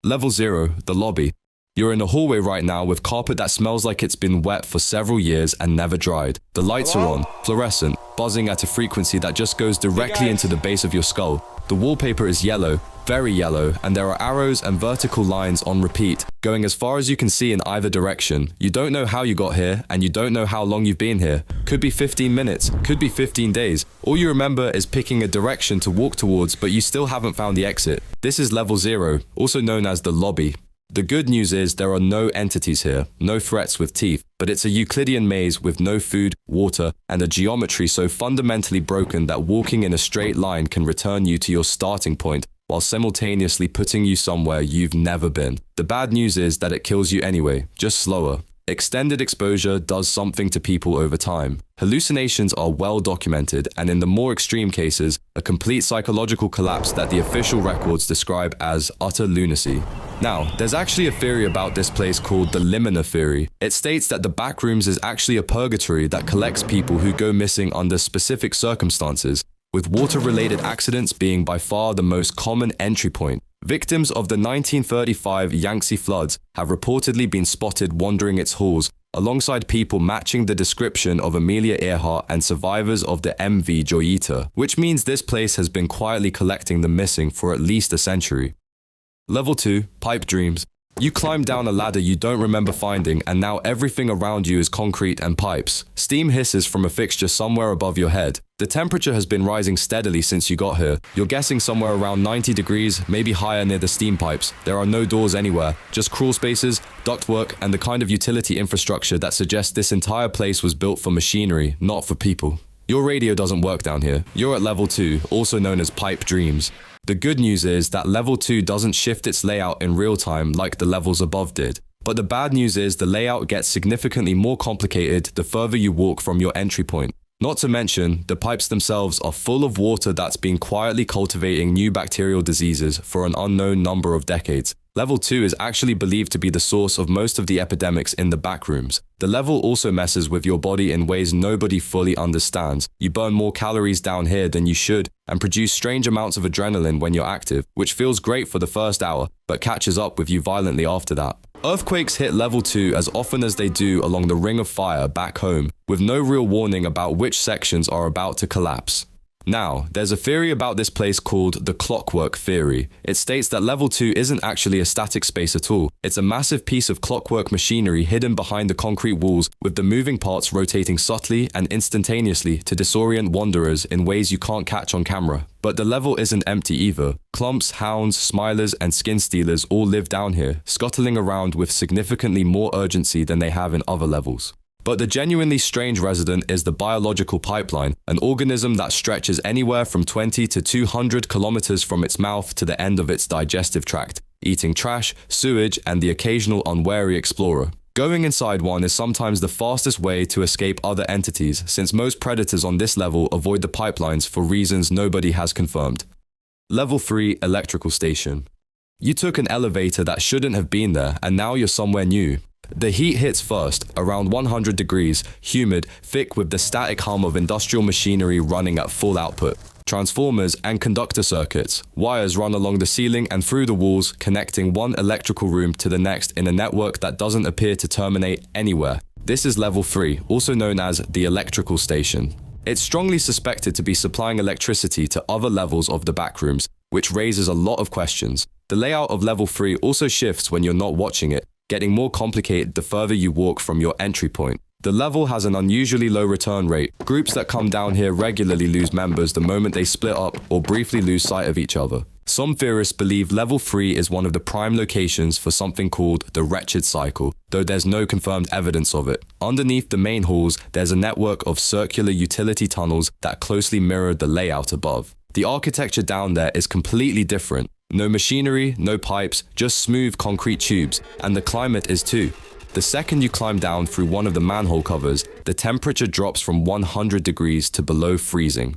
Level 0, the lobby. You're in a hallway right now with carpet that smells like it's been wet for several years and never dried. The lights are on, fluorescent, buzzing at a frequency that just goes directly into the base of your skull. The wallpaper is yellow, very yellow, and there are arrows and vertical lines on repeat, going as far as you can see in either direction. You don't know how you got here, and you don't know how long you've been here. Could be 15 minutes, could be 15 days. All you remember is picking a direction to walk towards, but you still haven't found the exit. This is level 0, also known as the lobby. The good news is there are no entities here, no threats with teeth, but it's a Euclidean maze with no food, water, and a geometry so fundamentally broken that walking in a straight line can return you to your starting point, while simultaneously putting you somewhere you've never been. The bad news is that it kills you anyway, just slower. Extended exposure does something to people over time. Hallucinations are well documented, and in the more extreme cases, a complete psychological collapse that the official records describe as utter lunacy. Now, there's actually a theory about this place called the Limina theory. It states that the Backrooms is actually a purgatory that collects people who go missing under specific circumstances, with water-related accidents being by far the most common entry point. Victims of the 1935 Yangtze floods have reportedly been spotted wandering its halls, alongside people matching the description of Amelia Earhart and survivors of the MV Joyita, which means this place has been quietly collecting the missing for at least a century. Level 2, pipe dreams. You climb down a ladder you don't remember finding, and now everything around you is concrete and pipes. Steam hisses from a fixture somewhere above your head. The temperature has been rising steadily since you got here. You're guessing somewhere around 90 degrees, maybe higher near the steam pipes. There are no doors anywhere, just crawl spaces, ductwork, and the kind of utility infrastructure that suggests this entire place was built for machinery, not for people. Your radio doesn't work down here. You're at level 2, also known as pipe dreams. The good news is that level 2 doesn't shift its layout in real time like the levels above did. But the bad news is the layout gets significantly more complicated the further you walk from your entry point. Not to mention, the pipes themselves are full of water that's been quietly cultivating new bacterial diseases for an unknown number of decades. Level 2 is actually believed to be the source of most of the epidemics in the Backrooms. The level also messes with your body in ways nobody fully understands. You burn more calories down here than you should and produce strange amounts of adrenaline when you're active, which feels great for the first hour, but catches up with you violently after that. Earthquakes hit level 2 as often as they do along the Ring of Fire back home, with no real warning about which sections are about to collapse. Now, there's a theory about this place called the clockwork theory. It states that level 2 isn't actually a static space at all. It's a massive piece of clockwork machinery hidden behind the concrete walls, with the moving parts rotating subtly and instantaneously to disorient wanderers in ways you can't catch on camera. But the level isn't empty either. Clumps, hounds, smilers, and skin stealers all live down here, scuttling around with significantly more urgency than they have in other levels. But the genuinely strange resident is the biological pipeline, an organism that stretches anywhere from 20 to 200 kilometers from its mouth to the end of its digestive tract, eating trash, sewage, and the occasional unwary explorer. Going inside one is sometimes the fastest way to escape other entities, since most predators on this level avoid the pipelines for reasons nobody has confirmed. Level 3, electrical station. You took an elevator that shouldn't have been there, and now you're somewhere new. The heat hits first, around 100 degrees, humid, thick with the static hum of industrial machinery running at full output. Transformers and conductor circuits. Wires run along the ceiling and through the walls, connecting one electrical room to the next in a network that doesn't appear to terminate anywhere. This is level 3, also known as the electrical station. It's strongly suspected to be supplying electricity to other levels of the Backrooms, which raises a lot of questions. The layout of level 3 also shifts when you're not watching it, getting more complicated the further you walk from your entry point. The level has an unusually low return rate. Groups that come down here regularly lose members the moment they split up or briefly lose sight of each other. Some theorists believe level 3 is one of the prime locations for something called the Wretched Cycle, though there's no confirmed evidence of it. Underneath the main halls, there's a network of circular utility tunnels that closely mirror the layout above. The architecture down there is completely different. No machinery, no pipes, just smooth concrete tubes, and the climate is too. The second you climb down through one of the manhole covers, the temperature drops from 100 degrees to below freezing.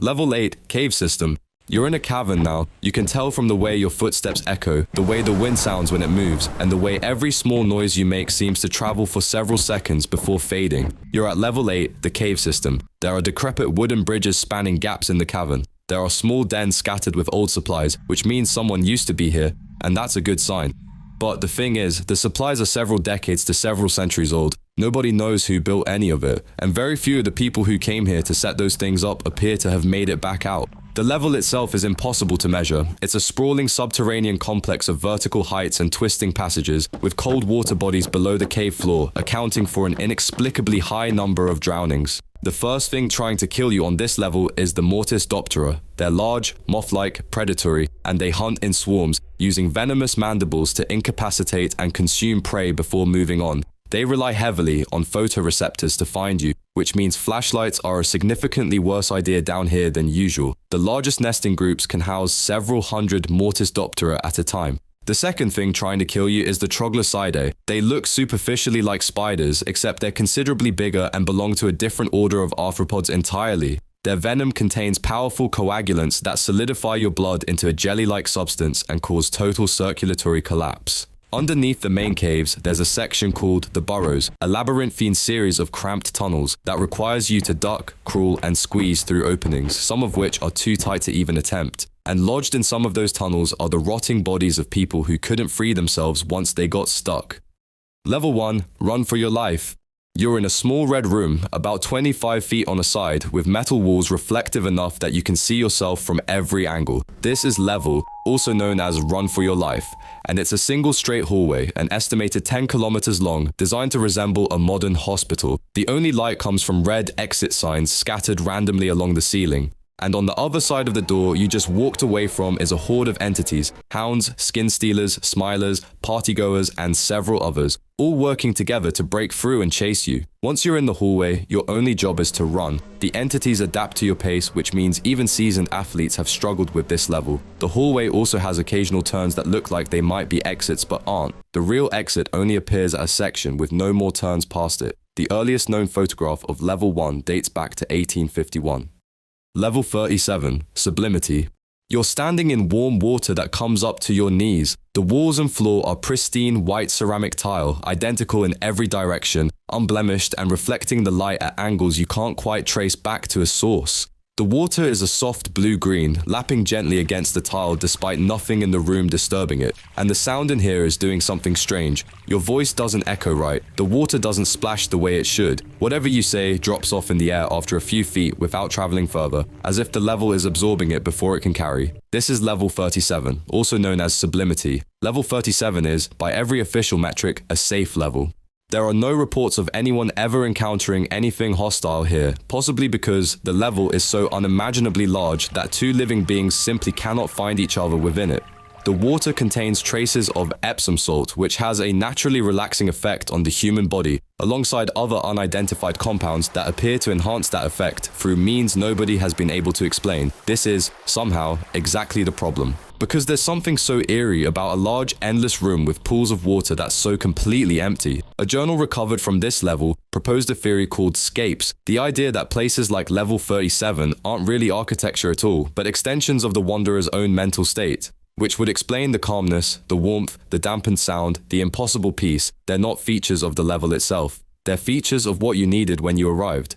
Level 8, cave system. You're in a cavern now. You can tell from the way your footsteps echo, the way the wind sounds when it moves, and the way every small noise you make seems to travel for several seconds before fading. You're at level 8, the cave system. There are decrepit wooden bridges spanning gaps in the cavern. There are small dens scattered with old supplies, which means someone used to be here, and that's a good sign. But the thing is, the supplies are several decades to several centuries old. Nobody knows who built any of it, and very few of the people who came here to set those things up appear to have made it back out. The level itself is impossible to measure. It's a sprawling subterranean complex of vertical heights and twisting passages, with cold water bodies below the cave floor, accounting for an inexplicably high number of drownings. The first thing trying to kill you on this level is the Mortis Doptera. They're large, moth-like, predatory, and they hunt in swarms, using venomous mandibles to incapacitate and consume prey before moving on. They rely heavily on photoreceptors to find you, which means flashlights are a significantly worse idea down here than usual. The largest nesting groups can house several hundred Mortis Doptera at a time. The second thing trying to kill you is the Troglodycidae. They look superficially like spiders, except they're considerably bigger and belong to a different order of arthropods entirely. Their venom contains powerful coagulants that solidify your blood into a jelly-like substance and cause total circulatory collapse. Underneath the main caves, there's a section called the Burrows, a labyrinthine series of cramped tunnels that requires you to duck, crawl, and squeeze through openings, some of which are too tight to even attempt. And lodged in some of those tunnels are the rotting bodies of people who couldn't free themselves once they got stuck. Level 1, run for your life. You're in a small red room, about 25 feet on a side, with metal walls reflective enough that you can see yourself from every angle. This is level, also known as run for your life, and it's a single straight hallway, an estimated 10 kilometers long, designed to resemble a modern hospital. The only light comes from red exit signs scattered randomly along the ceiling. And on the other side of the door you just walked away from is a horde of entities, hounds, skin stealers, smilers, partygoers, and several others, all working together to break through and chase you. Once you're in the hallway, your only job is to run. The entities adapt to your pace, which means even seasoned athletes have struggled with this level. The hallway also has occasional turns that look like they might be exits but aren't. The real exit only appears at a section with no more turns past it. The earliest known photograph of level 1 dates back to 1851. Level 37, Sublimity. You're standing in warm water that comes up to your knees. The walls and floor are pristine white ceramic tile, identical in every direction, unblemished and reflecting the light at angles you can't quite trace back to a source. The water is a soft blue-green, lapping gently against the tile despite nothing in the room disturbing it. And the sound in here is doing something strange. Your voice doesn't echo right. The water doesn't splash the way it should. Whatever you say drops off in the air after a few feet without traveling further, as if the level is absorbing it before it can carry. This is level 37, also known as Sublimity. Level 37 is, by every official metric, a safe level. There are no reports of anyone ever encountering anything hostile here, possibly because the level is so unimaginably large that two living beings simply cannot find each other within it. The water contains traces of Epsom salt, which has a naturally relaxing effect on the human body, alongside other unidentified compounds that appear to enhance that effect through means nobody has been able to explain. This is, somehow, exactly the problem. Because there's something so eerie about a large, endless room with pools of water that's so completely empty. A journal recovered from this level proposed a theory called scapes, the idea that places like level 37 aren't really architecture at all, but extensions of the wanderer's own mental state, which would explain the calmness, the warmth, the dampened sound, the impossible peace. They're not features of the level itself. They're features of what you needed when you arrived.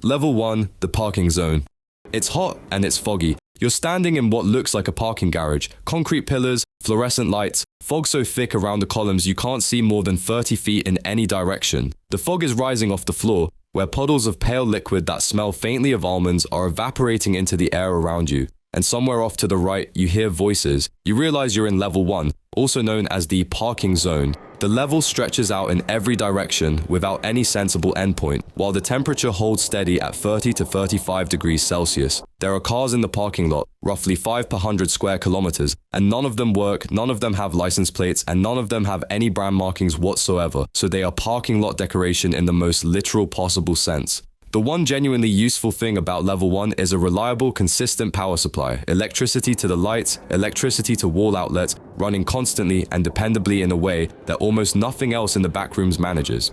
Level 1, the parking zone. It's hot and it's foggy. You're standing in what looks like a parking garage. Concrete pillars, fluorescent lights, fog so thick around the columns you can't see more than 30 feet in any direction. The fog is rising off the floor, where puddles of pale liquid that smell faintly of almonds are evaporating into the air around you. And somewhere off to the right, you hear voices. You realize you're in level 1, also known as the parking zone. The level stretches out in every direction without any sensible endpoint, while the temperature holds steady at 30 to 35 degrees Celsius. There are cars in the parking lot, roughly 5 per 100 square kilometers, and none of them work, none of them have license plates, and none of them have any brand markings whatsoever, so they are parking lot decoration in the most literal possible sense. The one genuinely useful thing about level 1 is a reliable, consistent power supply, electricity to the lights, electricity to wall outlets, running constantly and dependably in a way that almost nothing else in the Backrooms manages.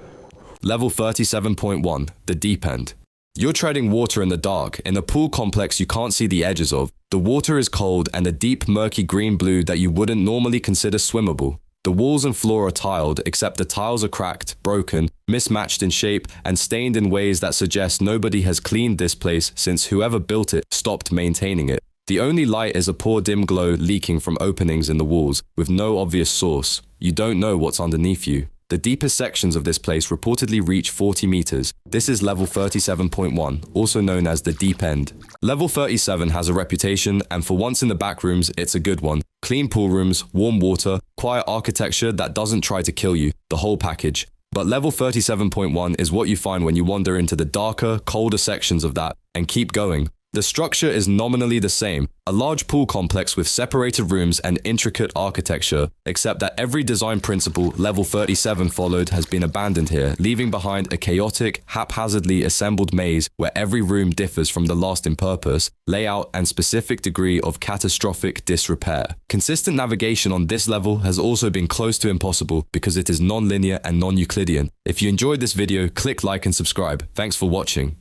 Level 37.1, the deep end. You're treading water in the dark, in a pool complex you can't see the edges of. The water is cold and a deep, murky green-blue that you wouldn't normally consider swimmable. The walls and floor are tiled, except the tiles are cracked, broken, mismatched in shape, and stained in ways that suggest nobody has cleaned this place since whoever built it stopped maintaining it. The only light is a poor dim glow leaking from openings in the walls, with no obvious source. You don't know what's underneath you. The deepest sections of this place reportedly reach 40 meters. This is level 37.1, also known as the deep end. Level 37 has a reputation, and for once in the backrooms, it's a good one. Clean pool rooms, warm water, quiet architecture that doesn't try to kill you, the whole package. But level 37.1 is what you find when you wander into the darker, colder sections of that, and keep going. The structure is nominally the same, a large pool complex with separated rooms and intricate architecture, except that every design principle level 37 followed has been abandoned here, leaving behind a chaotic, haphazardly assembled maze where every room differs from the last in purpose, layout, and specific degree of catastrophic disrepair. Consistent navigation on this level has also been close to impossible because it is non-linear and non-Euclidean. If you enjoyed this video, click like and subscribe. Thanks for watching.